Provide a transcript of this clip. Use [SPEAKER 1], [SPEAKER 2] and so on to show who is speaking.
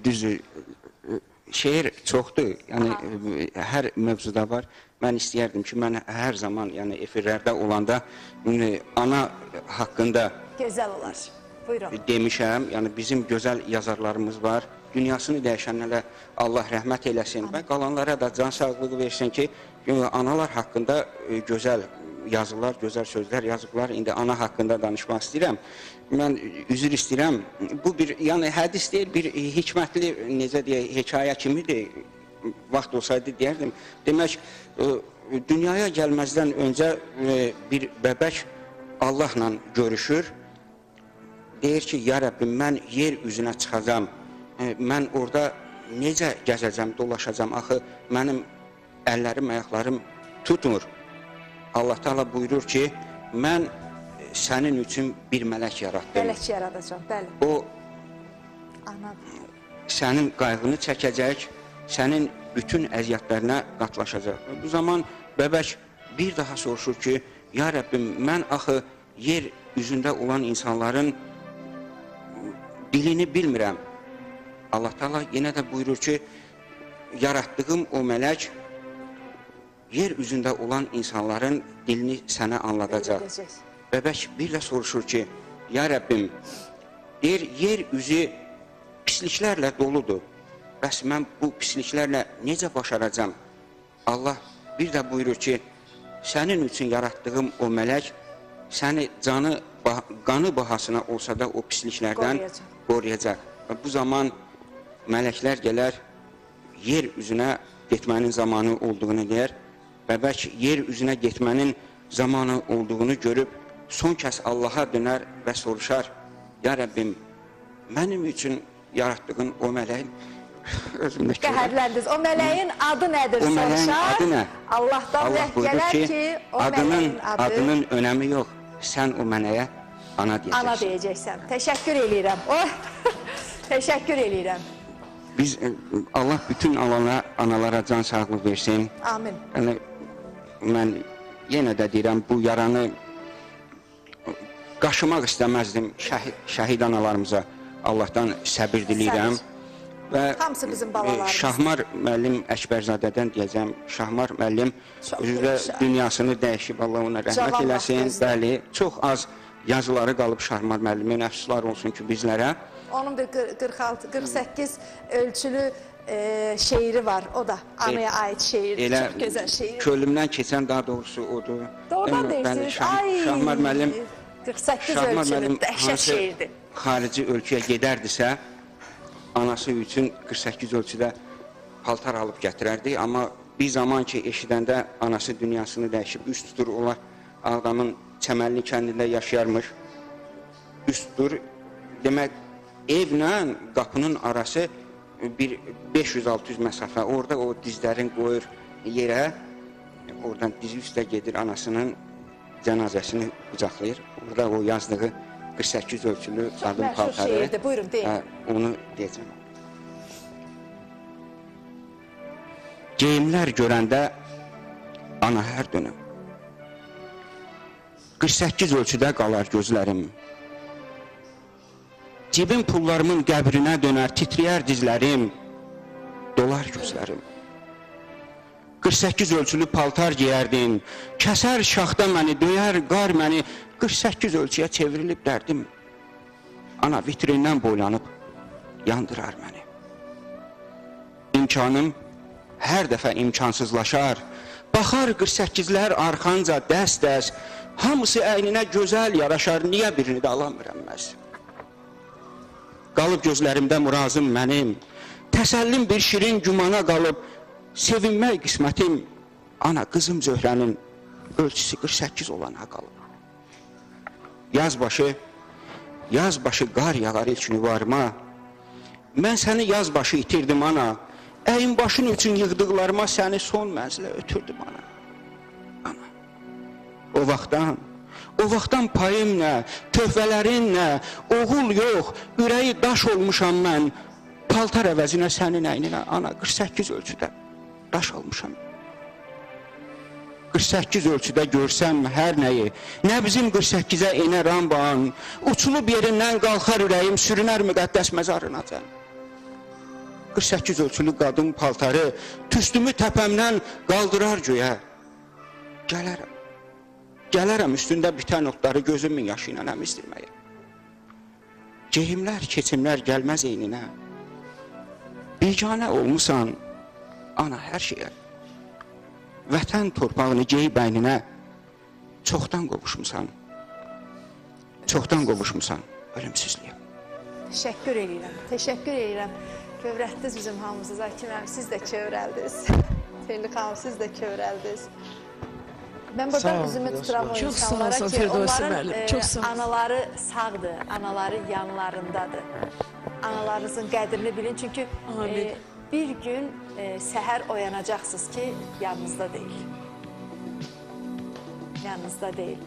[SPEAKER 1] Düzdür, şeir çoxdur, yəni hər mövzuda var. Mən istəyərdim ki, mən hər zaman yəni efirlərdə olanda ana haqqında
[SPEAKER 2] Gözəl olar. Buyurun.
[SPEAKER 1] demişəm. Yəni bizim gözəl yazarlarımız var. Dünyasını dəyişənlərə Allah rəhmət eləsin və qalanlara da can sağlığı versin ki, analar haqqında gözəl yazılar, gözəl sözlər yazıblar. İndi ana haqqında danışmaq istəyirəm. Mən üzr istəyirəm. Bu bir, yəni hədis deyil, bir hikmətli, necə deyək, hekayə kimidir. Vaxt olsaydı deyərdim. Demək, dünyaya gəlməzdən öncə bir bəbək Allahla görüşür. Deyir ki, ya Rəbbim, mən yer üzünə çıxacam. Mən orada necə gəzəcəm, dolaşacam. Axı, mənim əllərim, ayaqlarım tutmur. Allah Teala buyurur ki, mən sənin üçün bir mələk yaratdım.
[SPEAKER 2] Mələk yaradacam, bəli.
[SPEAKER 1] O,
[SPEAKER 2] Anladım.
[SPEAKER 1] sənin qayğını çəkəcək, sənin bütün əziyyətlərinə qatlaşacaq. Bu zaman bəbək bir daha soruşur ki, ya Rəbbim, mən axı yer üzündə olan insanların dilini bilmirəm. Allah Teala yenə də buyurur ki, yaratdığım o mələk yer üzündə olan insanların dilini sənə anladacaq. Bəbək bir də soruşur ki, ya Rəbbim, deyir, yer üzü pisliklərlə doludur. Bəs mən bu pisliklərlə necə başaracam? Allah bir də buyurur ki, sənin üçün yaratdığım o mələk səni qanı bahasına olsa da o pisliklərdən qoruyacaq. Bu zaman mələklər gələr, yer üzünə getmənin zamanı olduğunu deyər. Bəbək yer üzünə getmənin zamanı olduğunu görüb, son kəs Allaha dönər və soruşar, ya Rəbbim, mənim üçün yaratdığın o mələyin, özümdəki
[SPEAKER 2] qəhərləndiniz. O mələyin adı nədir soruşar?
[SPEAKER 1] O mələyin adı nə?
[SPEAKER 2] Allahdan rəh gələr ki, o mələyin adı...
[SPEAKER 1] Adının önəmi yox, sən o mələyə ana deyəcəksən.
[SPEAKER 2] Ana deyəcəksən. Təşəkkür eləyirəm. Təşəkkür eləyirəm.
[SPEAKER 1] Biz, Allah bütün analara can sağlığı versin.
[SPEAKER 2] Amin.
[SPEAKER 1] Yəni, mən yenə də deyirəm, bu yaranı qaşımaq istəməzdim şəhid analarımıza. Allahdan səbir diləyirəm. Və
[SPEAKER 2] hamısı bizim balalarımız.
[SPEAKER 1] Şahmar müəllim Əkbərzadədən deyəcəm, Şahmar müəllim özü dünyasını dəyişib, Allah ona rəhmət eləsin. Bəli, çox az yazıları qalıb Şahmar müəllimin, əfsuslar olsun ki bizlərə.
[SPEAKER 2] Onun bir 46-48 ölçülü şeiri var, o da anaya ait şeir, çox gözəl şeir.
[SPEAKER 1] Könlümdən keçən daha doğrusu odur.
[SPEAKER 2] Doğrudan deyirsiniz,
[SPEAKER 1] Şahmar müəllim
[SPEAKER 2] 48 ölçülü, dəhşət şeirdir.
[SPEAKER 1] Xarici ölkəyə gedərdisə, anası üçün 48 ölçüdə paltar alıb gətirərdi. Amma bir zaman ki, eşidəndə anası dünyasını dəyişib, üst tutur, onlar Ağdamın Çəmənli kəndində yaşayarmış, üst tutur. Demək, evlə qapının arası bir 500-600 məsafə. Orada o dizlərin qoyur yerə, oradan dizi üstə gedir, anasının cənazəsini qucaqlayır. Orada o yazdığı 48 ölçülü qadın paltarı.
[SPEAKER 2] Çox məşhur şeirdir, buyurun, deyin.
[SPEAKER 1] Onu deyəcəm. Geyimlər görəndə ana hər dönüm. 48 ölçüdə qalar gözlərim. Cibim pullarımın qəbrinə dönər, titriyər dizlərim, dolar gözlərim. 48 ölçülü paltar giyərdin, kəsər şaxta məni, döyər qar məni, 48 ölçüyə çevrilib dərdim. Ana vitrindən boylanıb, yandırar məni. İmkanım hər dəfə imkansızlaşar, baxar 48'lər arxanca dəst-dəst, hamısı əyninə gözəl yaraşar, niyə birini də alamıram məz? Qalıb gözlərimdə murazım mənim, təsəllim bir şirin gümana qalıb, sevinmək qismətim, ana qızım Zöhrənin ölçüsü 48 olana qalıb. Yaz başı qar yağar ilk nüvarıma, mən səni yaz başı itirdim ana, əyin başın üçün yığdıqlarıma səni son mənzilə ötürdüm ana. O vaxtdan payım nə, töhvələrin nə, oğul yox, ürəyi daş olmuşam mən, paltar əvəzinə sənin əyninə, ana 48 ölçüdə daş olmuşam. 48 ölçüdə görsəm hər nəyi, nəbzim 48'ə enər amban, uçulub yerindən qalxar ürəyim, sürünər müqəddəs məzarına can. 48 ölçülü qadın paltarı tüstümü təpəmdən qaldırar göyə. Gələrəm. Gələrəm üstündə bitən otları gözümün yaşı ilə əmizdirməyə. Geyimlər, keçimlər gəlməz eyninə. Biganə olmusan, ana hər şeyə. Vətən torpağını geyib əyninə. Çoxdan qovuşmusan. Çoxdan qovuşmusan ölümsüzlüyə.
[SPEAKER 2] Təşəkkür edirəm, təşəkkür edirəm. Kövrətdiniz bizim hamımızı, Zakir müəllim, siz də kövrəldiniz. Telli xanım, siz də kövrəldiniz. Mən buradan üzümü tuturam o insanlara ki, onların anaları sağdır, anaları yanlarındadır. Analarınızın qədrini bilin, çünki bir gün səhər oyanacaqsınız ki, yanınızda deyil. Yanınızda deyil.